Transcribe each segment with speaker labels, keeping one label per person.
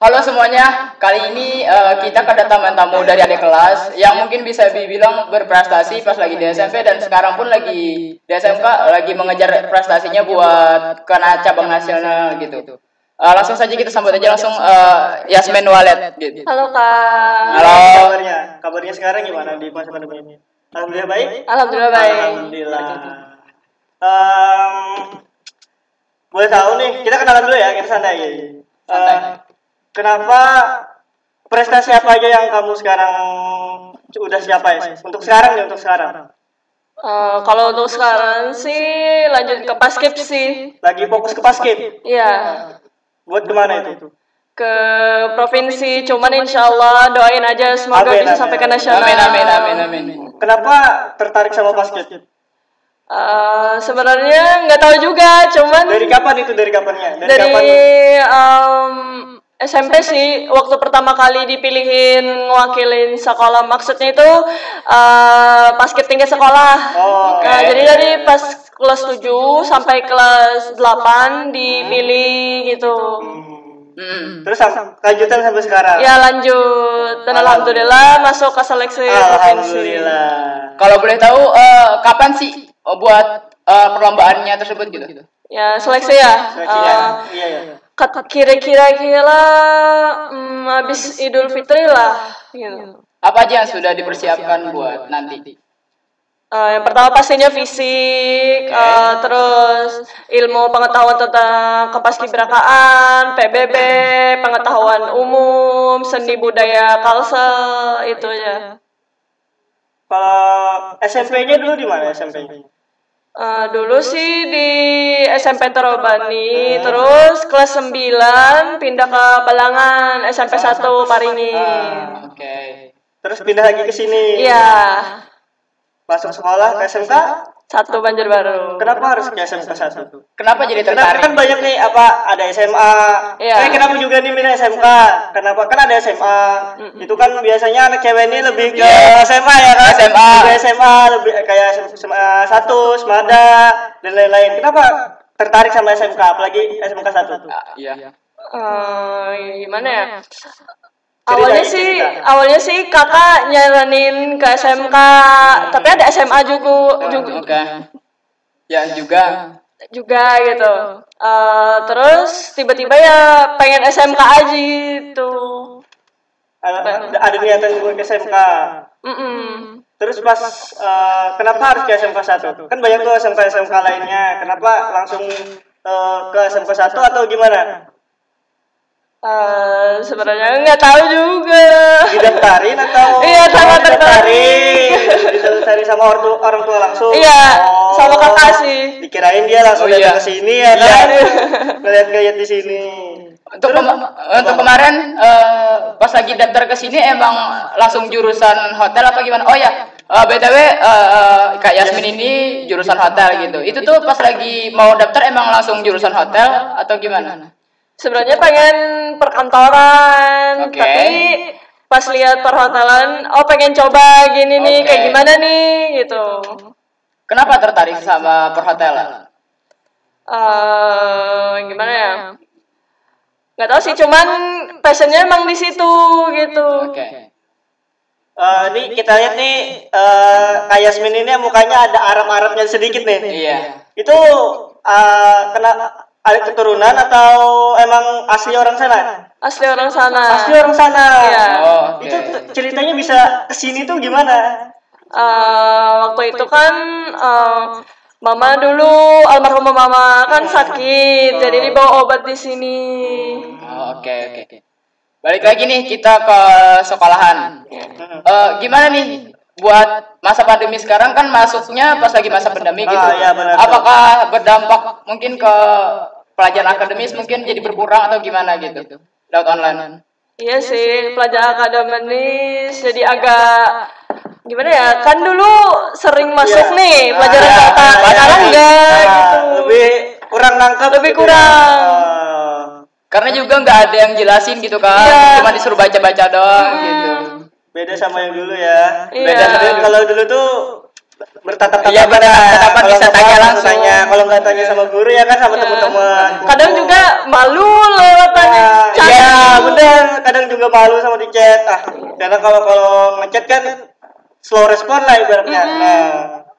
Speaker 1: Halo semuanya, kali ini kita kedatangan tamu dari adik kelas yang mungkin bisa dibilang berprestasi pas lagi di SMP dan sekarang pun lagi di SMK lagi mengejar prestasinya buat ke cabang nasional gitu. Langsung saja kita sambut aja langsung Yasmin Walet gitu.
Speaker 2: Halo Kak.
Speaker 1: Halo.
Speaker 3: Kabarnya sekarang gimana di masa pandemi ini? Alhamdulillah baik.
Speaker 2: Alhamdulillah baik.
Speaker 3: Alhamdulillah. Boleh tahu nih, kita kenalan dulu ya, kita santai. Kenapa prestasi apa aja yang kamu sekarang udah capai? Untuk sekarang nih, untuk sekarang.
Speaker 2: Kalau untuk sekarang sih lanjut ke paskib sih.
Speaker 3: Lagi fokus ke paskib?
Speaker 2: Iya.
Speaker 3: Buat kemana itu?
Speaker 2: Ke provinsi, cuman insya Allah doain aja semoga bisa sampai ke nasional.
Speaker 1: Amin.
Speaker 3: Kenapa tertarik sama paskib?
Speaker 2: Sebenarnya nggak tahu juga, cuman
Speaker 3: Dari kapan itu? Dari kapannya?
Speaker 2: Dari SMP sih, waktu pertama kali dipilihin ngewakilin sekolah, maksudnya itu paskib tingkat sekolah. Jadi dari pas kelas 7 sampai kelas 8 dipilih gitu.
Speaker 3: Terus lanjutan sampai sekarang?
Speaker 2: Ya lanjut, dan alhamdulillah masuk ke seleksi provinsi.
Speaker 3: Alhamdulillah.
Speaker 1: Kalau boleh tahu kapan sih buat perlombaannya tersebut gitu?
Speaker 2: Ya seleksi ya.
Speaker 3: Iya.
Speaker 2: Kira-kira habis Idul Fitri lah gitu.
Speaker 1: Apa aja yang sudah dipersiapkan buat nanti?
Speaker 2: Yang pertama pastinya fisik, terus ilmu pengetahuan tentang kepaskibrakaan, PBB, pengetahuan umum, seni budaya Kalsel, itu aja.
Speaker 3: Kalau SMP-nya dulu di mana SMP-nya?
Speaker 2: Dulu sih di SMP Terobani, terus kelas 9 pindah ke Balangan, SMP 1 Paringin.
Speaker 1: Oke.
Speaker 3: Terus pindah lagi ke sini.
Speaker 2: Iya.
Speaker 3: Masuk sekolah ke SMK
Speaker 2: 1 Banjarbaru.
Speaker 3: Kenapa harus ke SMK 1?
Speaker 1: Kenapa jadi
Speaker 3: Kenapa
Speaker 1: tertarik?
Speaker 3: kan banyak nih ada SMA.
Speaker 2: Iya.
Speaker 3: Kenapa juga nih milih SMK? Kenapa kan ada SMA? Itu kan biasanya anak cewek ini lebih ke SMA ya kan? SMA lebih kayak SMA 1, Semada dan lain-lain. Kenapa tertarik sama SMK apalagi SMK 1?
Speaker 1: Iya.
Speaker 2: Gimana ya? Awalnya sih kakak nyaranin ke SMK, tapi ada SMA juga.
Speaker 1: Oke. Ya juga
Speaker 2: gitu. Terus tiba-tiba ya pengen SMK aja gitu.
Speaker 3: Ada niatan buat ke SMK. Terus pas kenapa harus ke SMK 1? Kan banyak tuh SMK lainnya. Kenapa langsung ke SMK 1 atau gimana?
Speaker 2: Sebenarnya nggak tahu juga.
Speaker 3: Didaftarin atau?
Speaker 2: Iya, sama
Speaker 3: didaftarin sama orang tua langsung.
Speaker 2: Iya, sama kakak sih.
Speaker 3: Dikirain dia langsung datang ke sini ya kan? Ngeliat di sini.
Speaker 1: untuk kemarin pas lagi daftar ke sini emang langsung jurusan hotel apa gimana? Oh ya, BTW Kak Yasmin ini jurusan hotel gitu. Itu tuh pas lagi mau daftar emang langsung jurusan hotel atau gimana?
Speaker 2: Sebenarnya pengen perkantoran, tapi pas lihat perhotelan, pengen coba gini nih, kayak gimana nih gitu.
Speaker 1: Kenapa tertarik sama perhotelan?
Speaker 2: Gimana ya? Gak tahu sih, cuman passionnya emang di situ gitu.
Speaker 3: Ini kita lihat nih Kak Yasmin ini mukanya ada Arab-Arabnya sedikit nih.
Speaker 1: Iya.
Speaker 3: Itu ada keturunan atau emang asli orang sana?
Speaker 2: Asli orang sana.
Speaker 3: Iya.
Speaker 1: Itu
Speaker 3: ceritanya bisa kesini tuh gimana?
Speaker 2: Waktu itu kan mama dulu, almarhumah mama kan sakit, jadi dibawa obat di sini.
Speaker 1: Oke. Balik lagi nih kita ke sekolahan. Gimana nih buat masa pandemi sekarang kan masuknya pas lagi masa pandemi gitu.
Speaker 3: Iya, benar.
Speaker 1: Apakah berdampak mungkin ke pelajaran akademis mungkin jadi berkurang atau gimana gitu lewat online?
Speaker 2: Iya sih, pelajaran akademis jadi agak gimana ya, kan dulu sering masuk nih pelajaran data, sekarang enggak gitu.
Speaker 3: Lebih kurang nangkep.
Speaker 1: Karena juga nggak ada yang jelasin gitu kan, cuma disuruh baca-baca doang gitu.
Speaker 3: Beda sama yang dulu ya.
Speaker 2: Iya.
Speaker 3: Kalau dulu tuh bertatap-tatap.
Speaker 1: Iya, bertatap-tatap bisa tanya langsung.
Speaker 3: Kalau nggak tanya sama guru ya kan sama teman-teman.
Speaker 2: Kadang juga malu loh tanya.
Speaker 3: Iya, benar. kadang juga malu sama di chat. Karena kalau ngechat kan slow respon lah ibaratnya. Nah,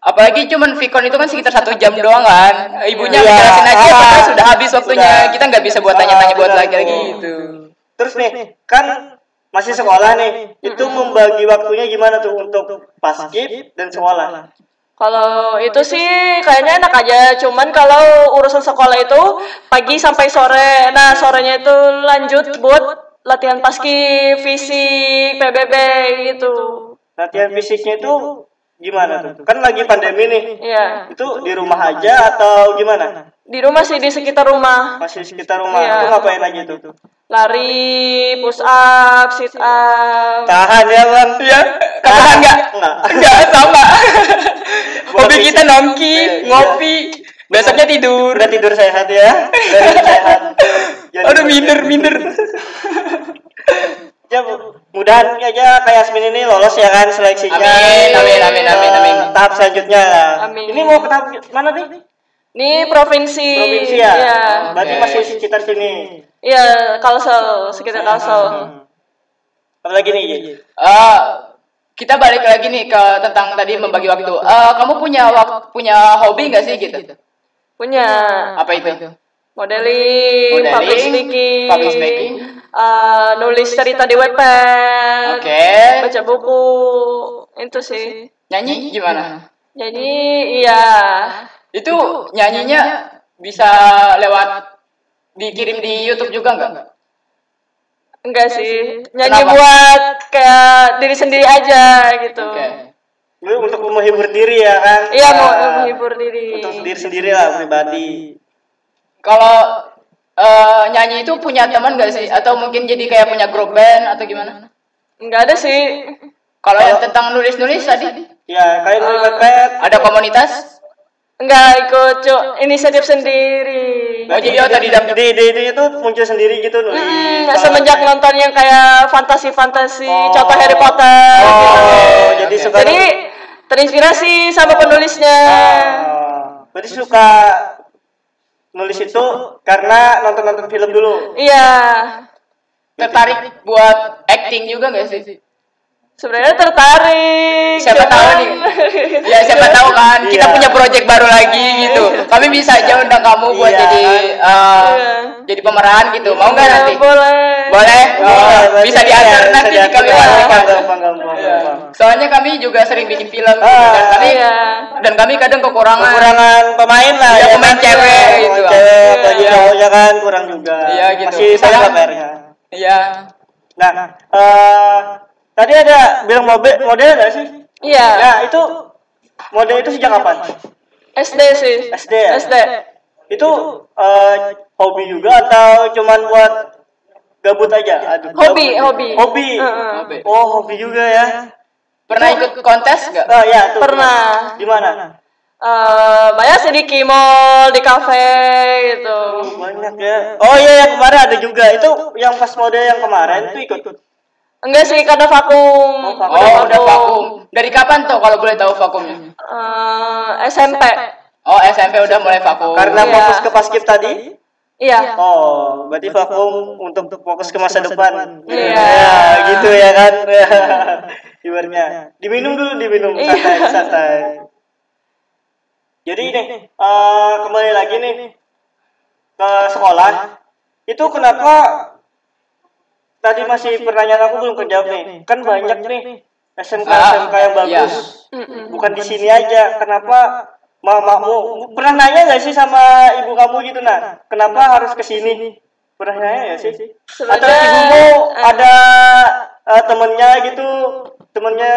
Speaker 1: apalagi cuman Vicon itu kan sekitar 1 jam doang kan. Ibunya ngejelasin aja padahal sudah habis waktunya. Kita nggak bisa buat tanya-tanya buat lagi gitu.
Speaker 3: Terus nih, kan masih sekolah nih. Itu membagi waktunya gimana tuh untuk paskib dan sekolah?
Speaker 2: Kalau itu sih kayaknya enak aja, cuman kalau urusan sekolah itu pagi sampai sore. Nah, sorenya itu lanjut buat latihan paskib, fisik, PBB gitu.
Speaker 3: Latihan fisiknya itu gimana tuh? Kan lagi pandemi nih.
Speaker 2: Iya.
Speaker 3: Itu di rumah aja atau gimana?
Speaker 2: Di rumah sih, di sekitar rumah.
Speaker 3: Masih sekitar rumah.
Speaker 2: Iya.
Speaker 3: Itu ngapain aja tuh?
Speaker 2: Lari, push up, sit up.
Speaker 3: Tahan ya bang.
Speaker 1: Iya. Tahan nggak? Nggak sama. Hobi kita nongki, ngopi. Besoknya tidur.
Speaker 3: Udah tidur sehat ya. Udah tidur sehat.
Speaker 1: Aduh minder.
Speaker 3: Ya mudahan aja kayak Yasmin ini lolos ya kan seleksinya.
Speaker 1: Amin.
Speaker 3: Tahap selanjutnya.
Speaker 2: Amin.
Speaker 3: Ini mau ke tahap mana nih?
Speaker 2: Ini provinsi.
Speaker 3: Provinsi ya.
Speaker 2: Iya.
Speaker 3: Berarti masih sekitar sini.
Speaker 2: Iya, Kalsel, sekitar Kalsel.
Speaker 3: Apalagi nih?
Speaker 1: Kita balik lagi nih ke tentang tadi membagi waktu. Kamu punya hobi nggak sih gitu?
Speaker 2: Punya.
Speaker 1: Apa itu?
Speaker 2: Modeling, public speaking, nulis cerita di Wattpad, baca buku, itu sih.
Speaker 1: Nyanyi gimana?
Speaker 2: Nyanyi, iya.
Speaker 1: Itu nyanyinya bisa lewat dikirim di YouTube juga nggak?
Speaker 2: Enggak sih, nyanyi buat kayak diri sendiri aja gitu.
Speaker 3: Untuk menghibur diri ya kan?
Speaker 2: Iya, mau menghibur diri.
Speaker 3: Untuk diri sendiri lah pribadi.
Speaker 1: Kalau nyanyi itu punya teman nggak sih? Atau mungkin jadi kayak punya grup band atau gimana?
Speaker 2: Enggak ada sih.
Speaker 1: Kalau yang tentang nulis-nulis tadi?
Speaker 3: Ya, kayak nulis Wattpad.
Speaker 1: Ada komunitas?
Speaker 2: Enggak ikut, inisiatif sendiri.
Speaker 3: Oh, jadi tadi ide itu muncul sendiri gitu nulis.
Speaker 2: Semenjak nonton yang kayak fantasi-fantasi, contoh Harry Potter.
Speaker 3: Jadi suka.
Speaker 2: Jadi terinspirasi sama penulisnya.
Speaker 3: Berarti suka nulis itu karena nonton film dulu.
Speaker 2: Iya.
Speaker 1: Tertarik buat acting juga nggak sih?
Speaker 2: Sebenarnya tertarik.
Speaker 1: Siapa tahu nih. Ya siapa tahu kan kita punya project baru lagi gitu. Kami bisa aja undang kamu buat jadi pemeran gitu. Mau nggak nanti? Boleh. Bisa diantar nanti di kami. Soalnya kami juga sering bikin film dan kami kadang kekurangan
Speaker 3: pemain lah.
Speaker 1: Ya pemain cewek gitu.
Speaker 3: Bagi cowoknya kan kurang juga.
Speaker 1: Iya gitu.
Speaker 3: Masih sama PR-nya.
Speaker 1: Iya.
Speaker 3: Nah, tadi ada bilang model nggak sih?
Speaker 2: Iya.
Speaker 3: Nah, itu model itu sejak kapan?
Speaker 2: SD sih.
Speaker 3: SD ya?
Speaker 2: SD.
Speaker 3: Itu hobi juga atau cuman buat gabut aja?
Speaker 2: Hobi.
Speaker 3: Oh, hobi juga ya.
Speaker 1: Pernah ikut kontes nggak?
Speaker 3: Oh ya, tuh.
Speaker 2: Pernah.
Speaker 3: Di mana?
Speaker 2: Banyak sih di Kimol, di kafe gitu.
Speaker 3: Banyak ya. Oh iya, yang kemarin ada juga. Itu yang pas mode yang kemarin itu ikut.
Speaker 2: Enggak sih, karena vakum.
Speaker 1: Udah vakum. Dari kapan tuh kalau boleh tahu vakumnya?
Speaker 2: SMP.
Speaker 1: Oh, SMP udah mulai vakum.
Speaker 3: Karena fokus ke paskib tadi?
Speaker 2: Iya.
Speaker 3: Oh, berarti vakum untuk fokus ke masa depan.
Speaker 2: Iya.
Speaker 3: Ya, gitu ya kan. Ibaratnya. Diminum santai. Jadi nih, kembali lagi nih ke sekolah. Itu kenapa tadi masih pertanyaan aku belum kejawab nih. Kan banyak nih SMK yang bagus. Bukan di sini aja. Kenapa mamamu pernah nanya nggak sih sama ibu kamu gitu kenapa harus ke sini? Pernah nanya nggak sih? Atau ibumu ada temennya gitu, temennya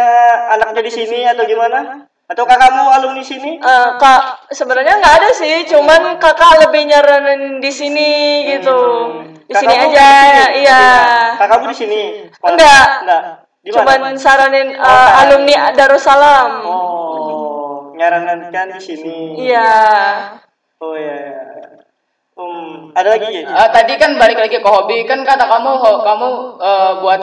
Speaker 3: anaknya di sini atau gimana? Atau kakakmu alumni sini?
Speaker 2: Kak, sebenarnya nggak ada sih, cuman kakak lebih nyaranin di sini gitu. Di sini aja, iya.
Speaker 3: Kakakmu di sini?
Speaker 2: Enggak.
Speaker 3: Cuman
Speaker 2: saranin alumni Darussalam.
Speaker 3: Oh, nyarankan di sini.
Speaker 2: Iya.
Speaker 3: Oh ya. Ada lagi ya?
Speaker 1: Tadi kan balik lagi ke hobi, kan kata kamu buat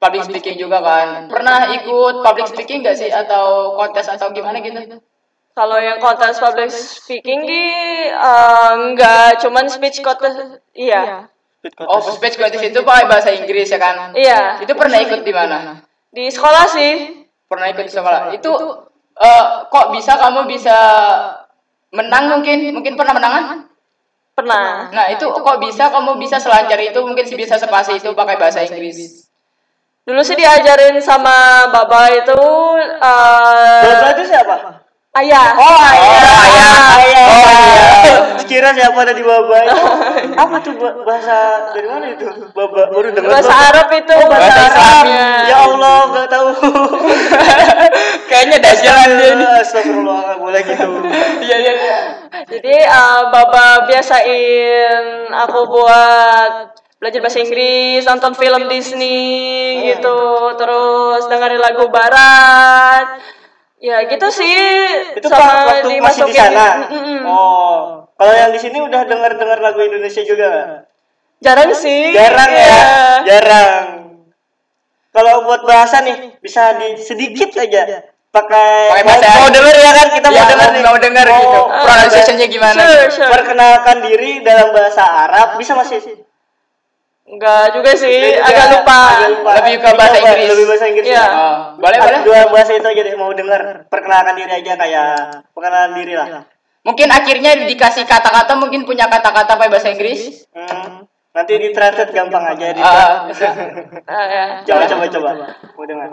Speaker 1: public speaking juga kan. Pernah ikut public speaking nggak sih atau kontes atau gimana gitu?
Speaker 2: Kalau yang kontes public speaking enggak, cuman speech contest iya.
Speaker 1: speech contest itu pakai bahasa Inggris ya kan?
Speaker 2: Iya.
Speaker 1: Itu pernah ikut di mana?
Speaker 2: Di sekolah sih.
Speaker 1: Pernah ikut di sekolah. Itu kok bisa kamu bisa menang mungkin pernah menang?
Speaker 2: Pernah.
Speaker 1: Nah, itu kok bisa kamu bisa selancar itu mungkin bisa sepasi itu pakai bahasa Inggris?
Speaker 2: Dulu sih diajarin sama Baba itu
Speaker 3: Baba itu siapa?
Speaker 2: Ayah.
Speaker 3: Oh, ayah. Kira siapa ada di Baba itu? Apa tuh bahasa dari mana itu? Baba baru dengar.
Speaker 2: Bahasa Arab itu.
Speaker 1: Bahasa Arabnya.
Speaker 3: Ya Allah, enggak tahu.
Speaker 1: Kayaknya dajalan dia ini.
Speaker 3: Astagfirullah, enggak boleh gitu.
Speaker 1: Iya.
Speaker 2: Jadi Baba biasain aku buat belajar bahasa Inggris, nonton film Disney gitu, terus dengerin lagu barat. Ya gitu sih.
Speaker 3: Itu waktu masih di sana. Oh, kalau yang di sini udah dengar lagu Indonesia juga?
Speaker 2: Jarang sih.
Speaker 3: Jarang ya. Jarang. Kalau buat bahasa nih bisa sedikit aja pakai
Speaker 1: bahasa.
Speaker 3: Mau denger ya kan, kita mau denger nih.
Speaker 1: Mau denger gitu. Pronunciation-nya gimana?
Speaker 2: Sure.
Speaker 3: Perkenalkan diri dalam bahasa Arab bisa masih?
Speaker 2: Enggak juga sih, agak lupa.
Speaker 1: Lebih ke bahasa Inggris.
Speaker 3: Lebih bahasa Inggris.
Speaker 2: Iya.
Speaker 1: Boleh.
Speaker 3: Dua bahasa itu aja deh, mau denger. Perkenalkan diri aja kayak perkenalan diri lah.
Speaker 1: Mungkin akhirnya dikasih kata-kata, mungkin punya kata-kata pakai bahasa Inggris.
Speaker 3: Nanti di translate gampang aja di.
Speaker 2: Ya.
Speaker 3: Coba. Mau dengar.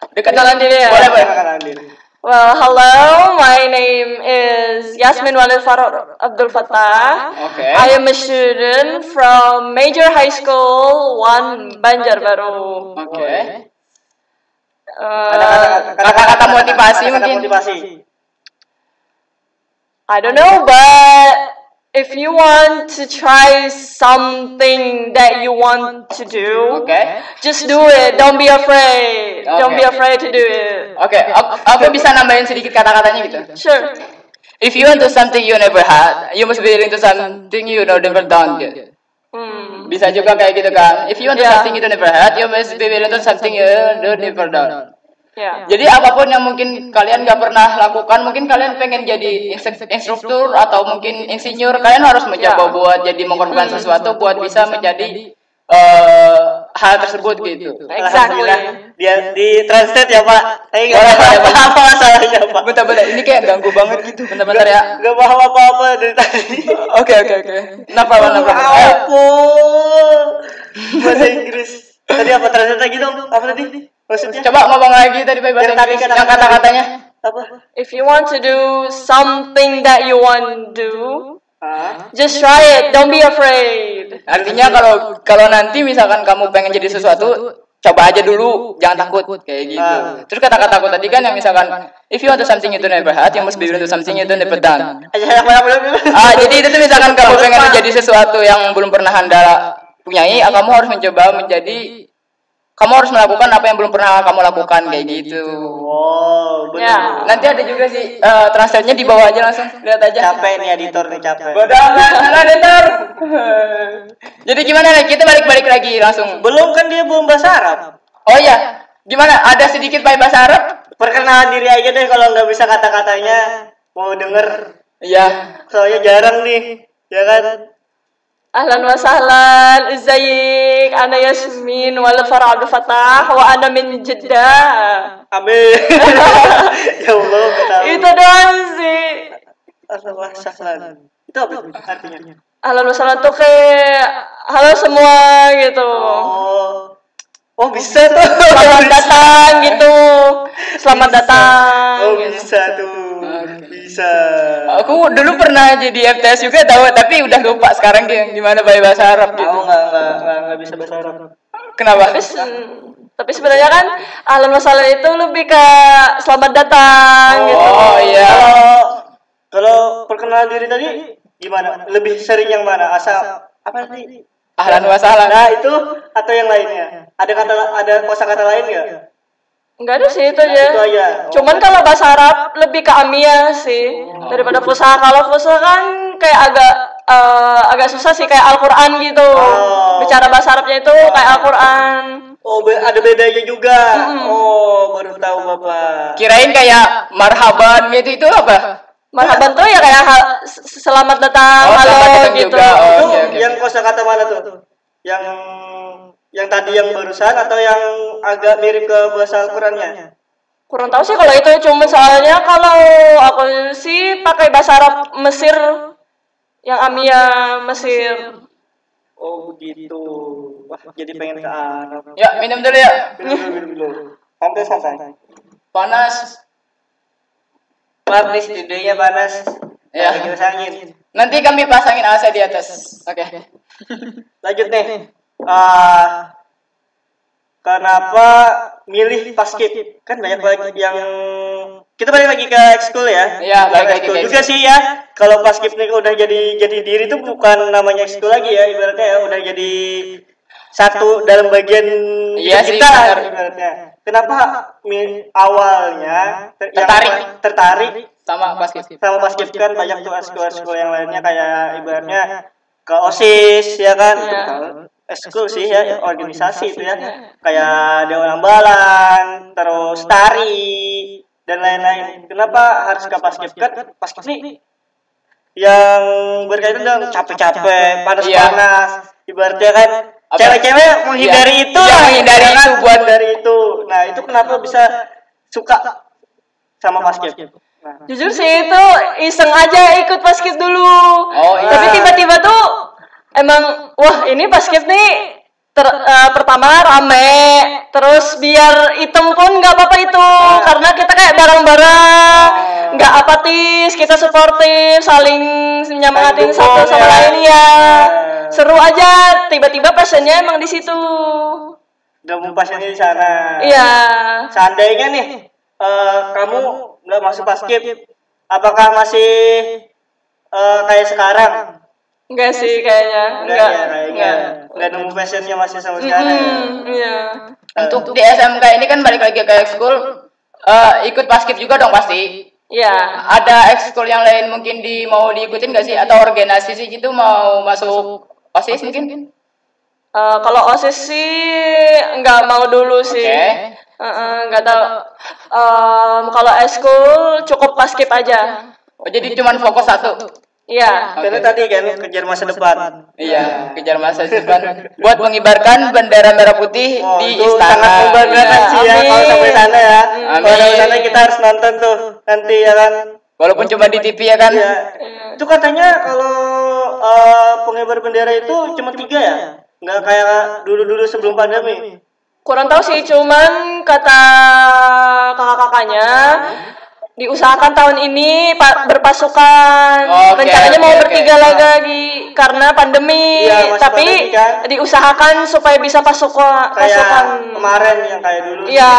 Speaker 2: Kenalan diri ya.
Speaker 1: Boleh.
Speaker 3: Perkenalan diri.
Speaker 2: Well, hello. My name is Yasmin Walid Farah Abdul Fattah.
Speaker 1: Okay.
Speaker 2: I am a student from Major High School 1 Banjarbaru.
Speaker 1: Okay.
Speaker 3: Kata-kata
Speaker 1: motivasi mungkin.
Speaker 2: I don't know, but if you want to try something that you want to do, just do it. Don't be afraid. Don't be afraid to do it.
Speaker 1: Aku bisa nambahin sedikit kata-katanya gitu.
Speaker 2: Sure.
Speaker 1: If you want to something you never had, you must be willing to something you never done. Gitu. Bisa juga kayak gitu kan. If you want to something you never had, you must be willing to something you never done.
Speaker 2: Yeah.
Speaker 1: Jadi apapun yang mungkin kalian gak pernah lakukan, mungkin kalian pengen jadi instruktur atau mungkin insinyur, kalian harus mencoba buat jadi mengorbankan sesuatu buat bisa menjadi hal tersebut gitu.
Speaker 2: Exactly.
Speaker 3: Dia di translate ya Pak. Apa masalahnya Pak?
Speaker 1: Bentar, ini kayak ganggu banget gitu. Bentar ya.
Speaker 3: Gak paham apa-apa dari tadi.
Speaker 1: Oke. Kenapa?
Speaker 3: Ampun. Bahasa Inggris. Tadi apa translate lagi dong? Apa tadi? Maksudnya?
Speaker 1: Coba ngomong lagi tadi bahasa Inggris yang kata-katanya.
Speaker 3: Apa?
Speaker 2: If you want to do something that you want to do, just try it. Don't be afraid.
Speaker 1: Artinya kalau nanti misalkan kamu pengen jadi sesuatu, coba aja dulu, jangan takut kayak gitu. Terus kata-kata aku tadi kan yang misalkan if you want to something you never had, you must be willing to something you never done. Jadi itu tuh misalkan kamu pengen menjadi sesuatu yang belum pernah Anda punyai, kamu harus mencoba kamu harus melakukan apa yang belum pernah kamu lakukan kayak gitu.
Speaker 3: Wow, benar.
Speaker 1: Nanti ada juga sih translate-nya di bawah aja langsung, lihat aja.
Speaker 3: Capek nih editor nih capek.
Speaker 1: Bodoh amat, editor. Jadi gimana nih? Kita balik lagi langsung.
Speaker 3: Belum kan dia belum bahasa Arab.
Speaker 1: Oh iya, gimana? Ada sedikit bahasa Arab?
Speaker 3: Perkenalan diri aja deh kalau nggak bisa kata-katanya. Mau denger?
Speaker 1: Iya.
Speaker 3: Soalnya jarang nih, ya kan?
Speaker 2: Ahlan wa sahlan, ازيك أنا ياسمين ولد فرع عبد الفتاح وأنا من جدة.
Speaker 3: Amin. Ya Allah, kenapa?
Speaker 2: Itu doang sih.
Speaker 3: Ahlan wa sahlan. Itu apa artinya?
Speaker 2: Ahlan wa sahlan tuh kayak halo semua gitu.
Speaker 3: Oh bisa tuh.
Speaker 2: Selamat datang gitu. Selamat datang.
Speaker 3: Oh bisa tuh. Bisa.
Speaker 1: Aku dulu pernah jadi FTS juga tahu, tapi udah lupa sekarang gimana bahasa Arab gitu.
Speaker 3: Aku nggak bisa bahasa Arab.
Speaker 1: Kenapa?
Speaker 2: Tapi sebenarnya kan ahlan wa sahlan itu lebih ke selamat datang gitu.
Speaker 1: Oh iya.
Speaker 3: Kalau perkenalan diri tadi gimana? Lebih sering yang mana? Asal apa tadi?
Speaker 1: Ahlan wa sahlan.
Speaker 3: Nah itu atau yang lainnya? Ada kosakata lain nggak?
Speaker 2: Enggak ada sih, itu aja.
Speaker 3: Itu aja.
Speaker 2: Cuman kalau bahasa Arab lebih ke amiyah sih daripada fusaha. Kalau fusaha kan kayak agak susah sih, kayak Al-Qur'an gitu. Bicara bahasa Arabnya itu kayak Al-Qur'an.
Speaker 3: Oh, ada bedanya juga. Oh, baru tahu Bapak.
Speaker 1: Kirain kayak marhaban gitu, itu apa?
Speaker 2: marhaban tuh ya kayak selamat datang, halo gitu.
Speaker 3: Itu yang kosakata mana tuh? Yang tadi yang barusan atau yang agak mirip ke bahasa Al-Qur'annya?
Speaker 2: Kurang tahu sih kalau itu, cuma soalnya kalau aku sih pakai bahasa Arab Mesir, yang Amia Mesir.
Speaker 3: Oh begitu. Wah, jadi pengen ke Arab.
Speaker 1: Ya, minum dulu ya.
Speaker 3: Minum dulu. Santai.
Speaker 1: Panas.
Speaker 3: Maaf nih studionya panas.
Speaker 1: Ya.
Speaker 3: Lagi angin.
Speaker 1: Nanti kami pasangin AC di atas. Oke.
Speaker 3: Lanjut nih. Kenapa milih Paskib? Kan banyak banget yang kita balik lagi ke ekskul ya.
Speaker 1: Iya, balik lagi ke
Speaker 3: juga sih ya. Kalau Paskib nih udah jadi diri tuh bukan namanya ekskul lagi ya, ibaratnya ya udah jadi satu dalam bagian kita ibaratnya. Kenapa awalnya tertarik
Speaker 1: sama Paskib?
Speaker 3: Sama Paskib kan banyak tuh ekskul yang lainnya kayak ibaratnya ke OSIS ya kan. Ekskul sih ya, organisasi itu ya, kayak Dewan Ambalan, terus tari dan lain-lain. Kenapa harus ke Paskib? Kan Paskib nih yang berkaitan dengan capek-capek, panas-panas, ibaratnya kan cewek-cewek menghindari itu,
Speaker 1: menghindari itu buat
Speaker 3: dari itu. Nah itu kenapa bisa suka sama Paskib?
Speaker 2: Jujur sih itu iseng aja ikut Paskib dulu. Tapi tiba-tiba tuh emang wah ini Paskib nih pertama rame, terus biar item pun nggak apa-apa itu karena kita kayak bareng-bareng, nggak apatis, kita suportif, saling menyemangatin satu sama lain ya. Seru aja, tiba-tiba passionnya emang di situ.
Speaker 3: Udah passionnya di sana.
Speaker 2: Iya.
Speaker 3: Seandainya nih kamu nggak masuk Paskib, apakah masih kayak sekarang?
Speaker 2: Enggak sih kayaknya.
Speaker 3: Enggak nemu passionnya masih sama sekarang.
Speaker 2: Iya.
Speaker 1: Untuk di SMK ini kan balik lagi ke ekskul, ikut Paskib juga dong pasti.
Speaker 2: Iya.
Speaker 1: Ada ekskul yang lain mungkin mau diikutin nggak sih, atau organisasi gitu mau masuk OSIS mungkin?
Speaker 2: Kalau OSIS sih nggak mau dulu sih. Nggak tahu. Kalau ekskul cukup Paskib aja.
Speaker 1: Oh jadi cuma fokus satu?
Speaker 2: Iya.
Speaker 3: Karena tadi kan kejar masa depan.
Speaker 1: Iya, kejar masa depan. Buat mengibarkan bendera merah putih di istana.
Speaker 3: Sangat membanggakan sih ya kalau sampai sana ya. Kalau sampai sana kita harus nonton tuh nanti ya kan.
Speaker 1: Walaupun cuma di TV ya kan.
Speaker 3: Iya. Itu katanya kalau pengibar bendera itu cuma 3 ya. Nggak kayak dulu sebelum pandemi.
Speaker 2: Kurang tahu sih, cuman kata kakak-kakaknya diusahakan tahun ini berpasukan. Rencananya mau bertiga lagi karena pandemi, tapi kan? Diusahakan supaya bisa pasukan.
Speaker 3: Kemarin yang kayak dulu.
Speaker 2: Iya.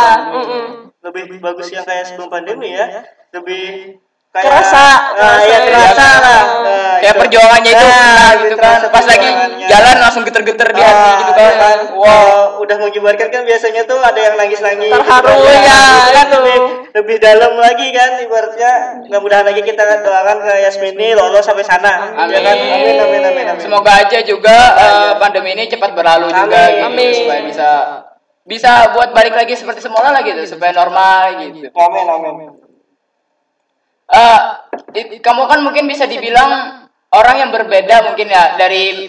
Speaker 3: Lebih bagus yang kayak sebelum pandemi ya. Lebih kayak
Speaker 2: kerasa
Speaker 3: lah.
Speaker 1: Kayak perjuangannya itu gitu kan. Pas lagi jalan langsung geter-geter di hati gitu kan.
Speaker 3: Wow, udah mengibarkan kan biasanya tuh ada yang nangis-nangis.
Speaker 2: Terharu
Speaker 3: kan lebih dalam lagi kan ibaratnya. Mudah-mudahan lagi kita doakan ke Yasmini lolos sampai sana.
Speaker 1: Amin.
Speaker 3: Ya kan? Amin.
Speaker 1: Semoga aja juga pandemi ini cepat berlalu juga gitu, supaya bisa buat balik lagi seperti semula lagi gitu, supaya normal gitu.
Speaker 3: Amin.
Speaker 1: Kamu kan mungkin bisa dibilang orang yang berbeda mungkin ya dari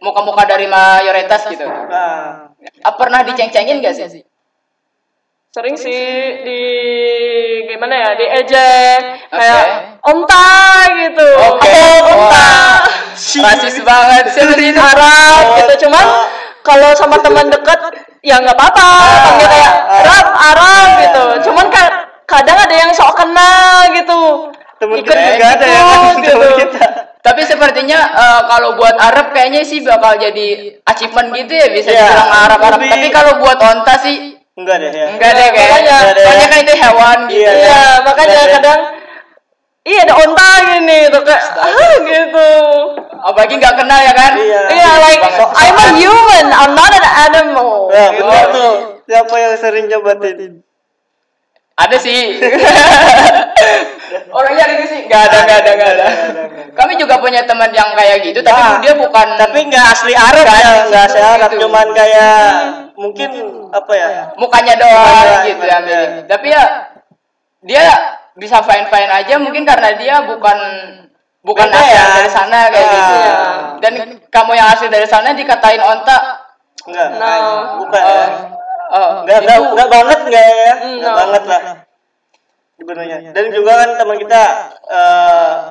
Speaker 1: muka-muka dari mayoritas gitu. Pernah diceng-cengin gak sih?
Speaker 2: Sering sih diejek kayak onta gitu. Onta.
Speaker 1: Rasis banget sih
Speaker 2: Arab gitu. Cuman kalau sama teman dekat ya nggak apa-apa, panggil kayak Arab gitu. Cuman kadang ada yang sok kenal gitu.
Speaker 3: Temen kita juga ada yang
Speaker 2: gitu.
Speaker 1: Tapi sepertinya kalau buat Arab kayaknya sih bakal jadi achievement gitu ya, bisa dibilang Arab. Tapi kalau buat onta sih
Speaker 3: enggak deh
Speaker 1: kayaknya. Soalnya kan itu hewan gitu.
Speaker 2: Iya, makanya kadang ada onta gini tuh kayak gitu.
Speaker 1: Apalagi nggak kenal ya kan?
Speaker 2: Iya, like I'm a human, I'm not an animal.
Speaker 3: Ya, benar tuh. Siapa yang sering nyobatin?
Speaker 1: Ada sih. Orangnya ada sih? Nggak ada. Kami juga punya teman yang kayak gitu, tapi dia bukan.
Speaker 3: Tapi nggak asli Arab ya, nggak asli Arab, cuman kayak mungkin apa ya?
Speaker 1: Mukanya doang gitu ya. Tapi ya dia bisa fine aja mungkin karena dia bukan asli dari sana kayak gitu ya. Dan kamu yang asli dari sana dikatain onta
Speaker 3: enggak. Bukan. Enggak banget enggak ya? Enggak banget lah. Sebenarnya. Dan juga kan teman kita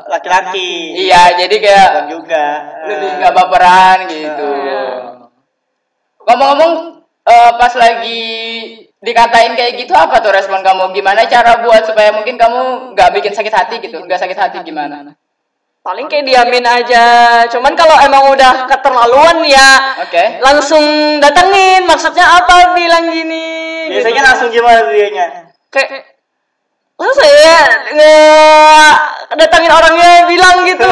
Speaker 3: laki-laki.
Speaker 1: Iya, jadi kayak
Speaker 3: juga
Speaker 1: lebih enggak baperan gitu. Ngomong-ngomong pas lagi dikatain kayak gitu apa tuh respon kamu? Gimana cara buat supaya mungkin kamu nggak bikin sakit hati gitu? Nggak sakit hati gimana?
Speaker 2: Paling kayak diamin aja. Cuman kalau emang udah keterlaluan ya langsung datengin. Maksudnya apa bilang gini?
Speaker 3: Biasanya
Speaker 2: gitu.
Speaker 3: Langsung gimana dianya?
Speaker 2: Kayak langsung ya datangin orangnya bilang gitu.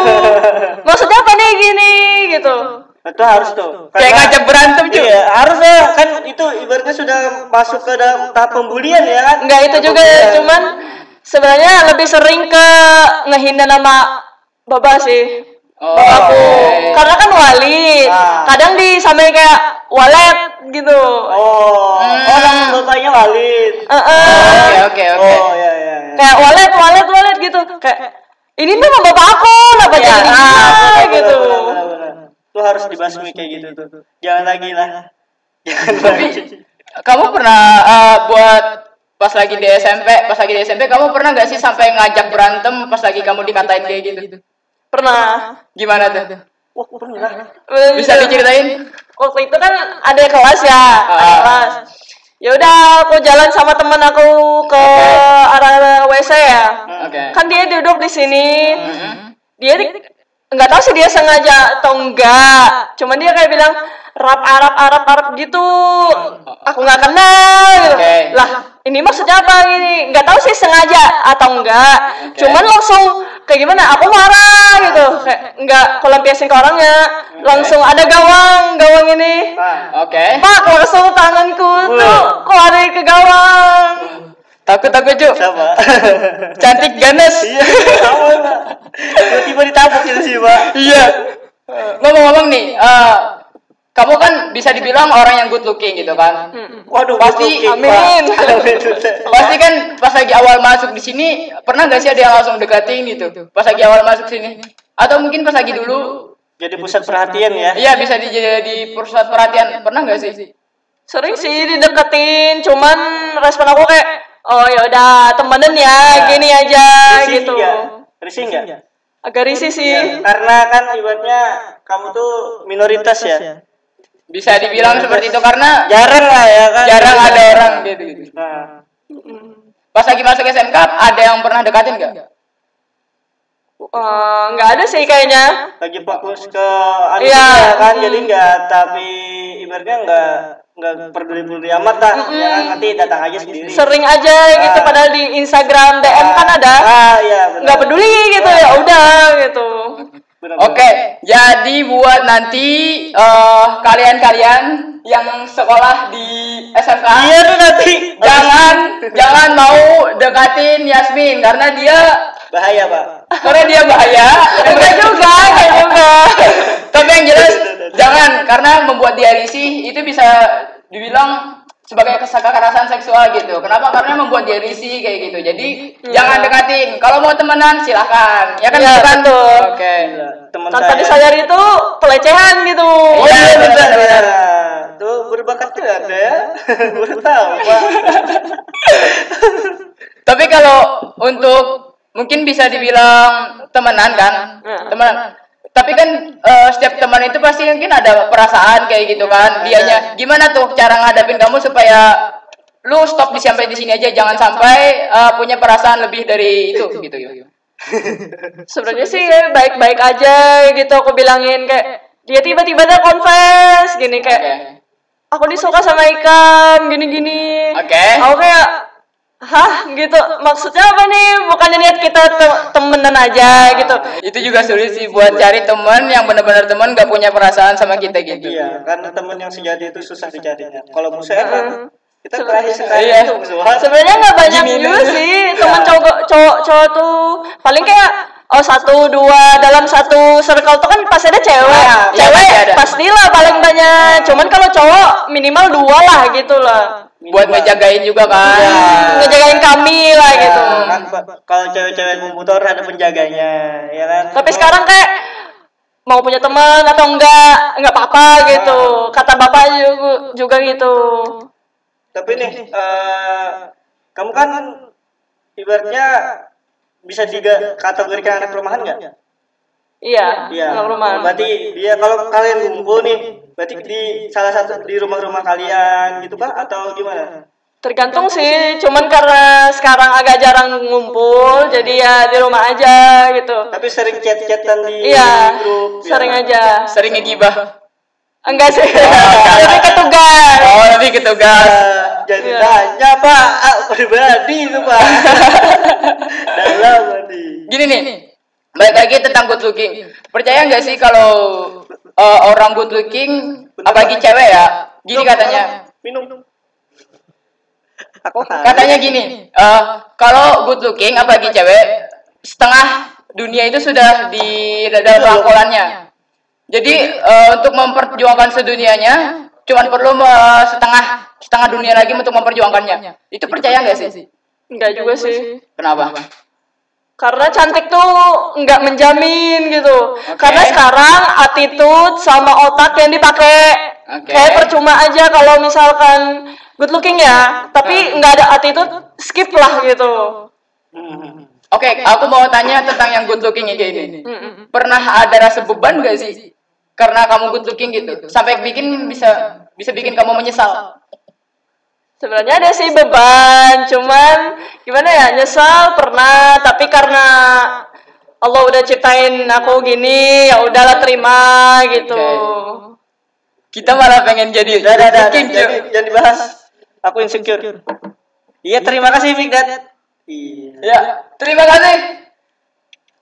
Speaker 2: Maksudnya apa nih gini gitu.
Speaker 3: Itu harus tuh.
Speaker 1: Kayak ngajak berantem juga.
Speaker 3: Iya, harus ya. Kan itu ibaratnya sudah masuk ke dalam tahap pembulian ya kan?
Speaker 2: Enggak itu juga, cuman sebenarnya lebih sering ke ngehina nama Baba sih. Bapakku. Karena kan wali. Kadang disamain kayak walet gitu.
Speaker 3: Nama bapaknya Walid.
Speaker 1: Oke.
Speaker 3: Oh, iya.
Speaker 2: Kayak walet gitu. Kayak ini nama bapak aku, kenapa jadi gitu.
Speaker 3: Itu harus dibasmi kayak gitu tuh. Jangan lagi lah.
Speaker 1: Tapi kamu pernah buat pas lagi di SMP kamu pernah nggak sih sampai ngajak berantem pas lagi kamu dikatain kayak gitu?
Speaker 2: Pernah.
Speaker 1: Gimana tuh?
Speaker 3: Wah, pernah.
Speaker 1: Bisa diceritain?
Speaker 2: Waktu itu kan ada kelas ya, ada kelas. Ya udah, aku jalan sama teman aku ke arah WC ya. Kan dia duduk di sini. Dia nggak tahu sih dia sengaja atau enggak. Cuman dia kayak bilang Arab gitu. Aku nggak kenal gitu. Lah, ini maksudnya apa ini? Nggak tahu sih sengaja atau enggak. Cuman langsung kayak gimana? Aku marah gitu. Kayak nggak pelampiasin ke orangnya. Langsung ada gawang ini. Pak, langsung tanganku tuh kok ada ke gawang.
Speaker 1: Takut Cuk.
Speaker 3: Sama.
Speaker 1: Cantik ganas.
Speaker 3: Iya, sama Pak. Tiba-tiba ditabuk gitu sih Pak.
Speaker 1: Iya. Ngomong-ngomong nih, kamu kan bisa dibilang orang yang good looking gitu kan?
Speaker 3: Waduh,
Speaker 1: pasti
Speaker 2: amin.
Speaker 1: Pasti kan pas lagi awal masuk di sini pernah nggak sih ada yang langsung deketin gitu? Pas lagi awal masuk sini? Atau mungkin pas lagi dulu
Speaker 3: jadi pusat perhatian ya?
Speaker 1: Iya, bisa jadi pusat perhatian. Pernah nggak sih?
Speaker 2: Sering sih dideketin, cuman respon aku kayak oh ya udah temenan ya, gini aja
Speaker 3: risih
Speaker 2: gitu.
Speaker 3: Risih enggak?
Speaker 2: Agak risih sih.
Speaker 3: Ya, karena kan ibaratnya kamu tuh minoritas ya.
Speaker 1: Bisa dibilang seperti itu karena
Speaker 3: jarang lah ya kan.
Speaker 1: Jarang ada orang gitu.
Speaker 3: Nah.
Speaker 1: Pas lagi masuk SMK ada yang pernah dekatin enggak?
Speaker 2: Nggak ada sih kayaknya.
Speaker 3: Lagi fokus ke ya kan, jadi nggak, tapi ibaratnya nggak peduli amat lah, ya kan, nanti datang aja sendiri.
Speaker 2: Sering aja gitu, padahal di Instagram DM kan ada. Nggak peduli gitu ya, udah gitu.
Speaker 1: Oke, jadi buat nanti kalian yang sekolah di SMK,
Speaker 3: iya tuh nanti
Speaker 1: jangan mau dekatin Yasmin karena dia
Speaker 3: bahaya Pak.
Speaker 1: Karena dia bahaya.
Speaker 2: Enggak juga.
Speaker 1: Tapi yang jelas jangan, karena membuat dia risih itu bisa dibilang sebagai kekerasan seksual gitu. Kenapa? Karena membuat dia risih kayak gitu. Jadi jangan dekatin. Kalau mau temenan silahkan. Ya kan
Speaker 2: ya,
Speaker 1: bukan tuh. Oke.
Speaker 2: Tanpa disadari itu pelecehan gitu.
Speaker 1: Oh iya benar.
Speaker 3: Tuh berbakat tuh ada ya. Baru tahu Pak.
Speaker 1: Tapi kalau untuk mungkin bisa dibilang temenan kan? Temenan. Tapi kan setiap teman itu pasti mungkin ada perasaan kayak gitu kan. Dianya gimana tuh cara ngadapin kamu supaya lu stop sampai di sini aja, jangan sampai punya perasaan lebih dari itu gitu.
Speaker 2: Sebenarnya sih baik-baik aja gitu, aku bilangin kayak dia tiba-tiba ada confess gini kayak aku disuka sama Ikam gini-gini. Aku kayak hah gitu, maksudnya apa nih? Bukannya niat kita temenan aja gitu.
Speaker 1: Itu juga sulit sih buat cari teman yang benar-benar teman gak punya perasaan sama kita gitu.
Speaker 3: Iya, karena teman yang sejati itu susah dicarinya. Kalau musuh kan kita terakhir sekali itu musuhan.
Speaker 2: Sebenarnya nggak banyak juga sih teman cowok tuh, paling kayak 1, 2 dalam satu circle tuh kan pasti ada cewek. Cewek pastilah paling banyak. Cuman kalau cowok minimal 2 lah gitu lah.
Speaker 1: buat ngejagain juga kan.
Speaker 2: Ngejagain kami lah gitu.
Speaker 3: Kan kalau cewek-cewek komputer ada penjaganya, ya kan?
Speaker 2: Tapi sekarang kayak mau punya teman atau enggak apa-apa gitu. Kata bapak juga gitu.
Speaker 3: Tapi nih, kamu kan ibaratnya bisa dikategorikan anak rumahan nggak?
Speaker 2: Iya, anak rumahan.
Speaker 3: Berarti dia kalau kalian ngumpul nih, berarti di salah satu di rumah-rumah kalian gitu kah atau gimana?
Speaker 2: Tergantung sih, cuman karena sekarang agak jarang ngumpul, jadi ya di rumah aja gitu.
Speaker 3: Tapi sering chat-chatan di grup.
Speaker 2: Sering aja.
Speaker 1: Sering ngegibah.
Speaker 2: Enggak sih, lebih ke tugas.
Speaker 1: Oh, lebih ke tugas.
Speaker 3: Jadi tanya Pak, pribadi itu Pak. Dalam tadi.
Speaker 1: Gini nih, balik lagi tentang good looking. Percaya nggak sih kalau orang good looking, apalagi cewek ya, gini katanya.
Speaker 3: Minum.
Speaker 1: Katanya gini, kalau good looking apalagi cewek, setengah dunia itu sudah di dalam rangkulannya. Jadi untuk memperjuangkan sedunianya, cuman perlu setengah dunia lagi untuk memperjuangkannya. Itu percaya nggak sih?
Speaker 2: Enggak juga sih.
Speaker 1: Kenapa?
Speaker 2: Karena cantik tuh nggak menjamin gitu. Karena sekarang attitude sama otak yang dipakai. Kayak percuma aja kalau misalkan good looking ya, tapi nggak ada attitude, skip lah gitu.
Speaker 1: Oke, aku mau tanya tentang yang good looking kayak ini. Pernah ada rasa beban gak sih? Karena kamu good looking gitu, sampai bisa bikin kamu menyesal.
Speaker 2: Sebenarnya ada sih beban, cuman gimana ya, nyesal pernah, tapi karena Allah udah ciptain aku gini, ya udahlah terima gitu.
Speaker 1: Kita malah pengen jadi good looking,
Speaker 3: jangan dibahas. Aku insecure. Iya, terima kasih Fikdat. Iya.
Speaker 1: Ya, terima kasih.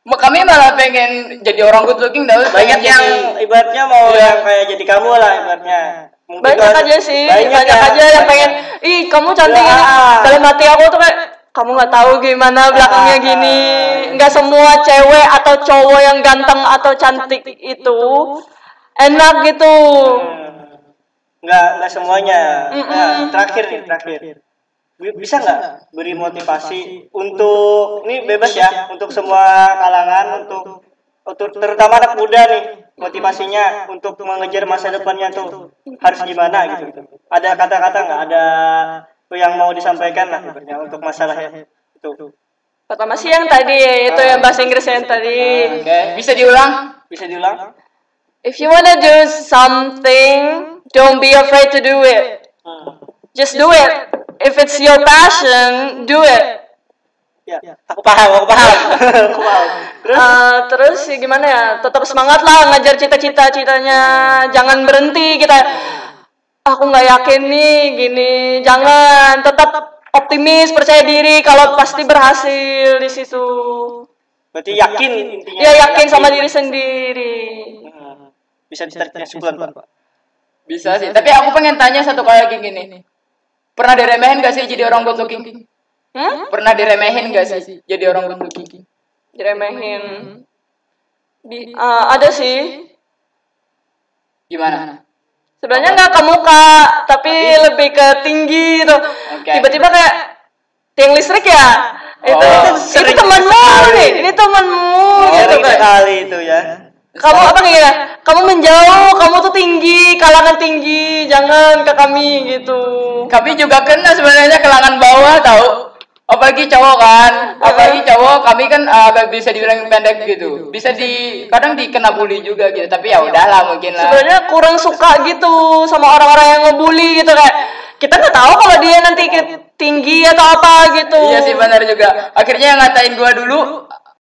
Speaker 1: Kami malah pengen jadi orang good looking,
Speaker 3: banyak yang ibaratnya mau yang kayak jadi kamu lah ibaratnya.
Speaker 2: Banyak aja sih, banyak aja yang pengen, ih kamu cantik ini. Dalam hati aku tuh kayak, kamu nggak tahu gimana belakangnya gini. Nggak semua cewek atau cowok yang ganteng atau cantik itu enak gitu.
Speaker 3: Nggak semuanya. Nah, terakhir. Bisa nggak beri motivasi untuk ini bebas ya untuk semua kalangan untuk terutama anak muda nih, motivasinya untuk mengejar masa depannya tuh harus gimana gitu. Ada kata-kata nggak, ada yang mau disampaikan lah untuk masalahnya itu.
Speaker 2: Pertama sih yang tadi itu yang bahasa Inggris yang tadi.
Speaker 1: Bisa diulang?
Speaker 2: If you wanna do something, don't be afraid to do it. Just do it. If it's your passion, do it.
Speaker 3: Ya, aku paham.
Speaker 2: Terus gimana ya? Tetap semangat lah ngajar cita-citanya. Jangan berhenti kita. Aku nggak yakin nih gini. Jangan, tetap optimis, percaya diri kalau pasti berhasil di situ.
Speaker 3: Berarti yakin intinya.
Speaker 2: Ya yakin sama diri sendiri.
Speaker 3: Bisa ditarik kesimpulan Pak.
Speaker 1: Bisa sih. Tapi aku pengen tanya satu kali lagi gini. Pernah diremehin gak sih jadi orang good looking? Pernah diremehin gak sih jadi orang good looking?
Speaker 2: Diremehin. Ada sih.
Speaker 1: Gimana?
Speaker 2: Sebenarnya nggak ke muka, tapi lebih ke tinggi gitu. Tiba-tiba kayak tiang listrik ya. Itu temanmu nih, ini temanmu gitu kan.
Speaker 3: Sekali itu ya.
Speaker 2: Kamu apa ya? Kamu menjauh, kamu tuh tinggi, kalangan tinggi, jangan ke kami gitu.
Speaker 1: Kami juga kena sebenarnya kalangan bawah tahu. Apalagi cowok kan, kami kan agak bisa dibilang pendek gitu. Bisa kadang dikena bully juga gitu, tapi ya udahlah mungkin lah.
Speaker 2: Sebenarnya kurang suka gitu sama orang-orang yang ngebully gitu kayak kita nggak tahu kalau dia nanti tinggi atau apa gitu.
Speaker 1: Iya sih benar juga. Akhirnya yang ngatain gua dulu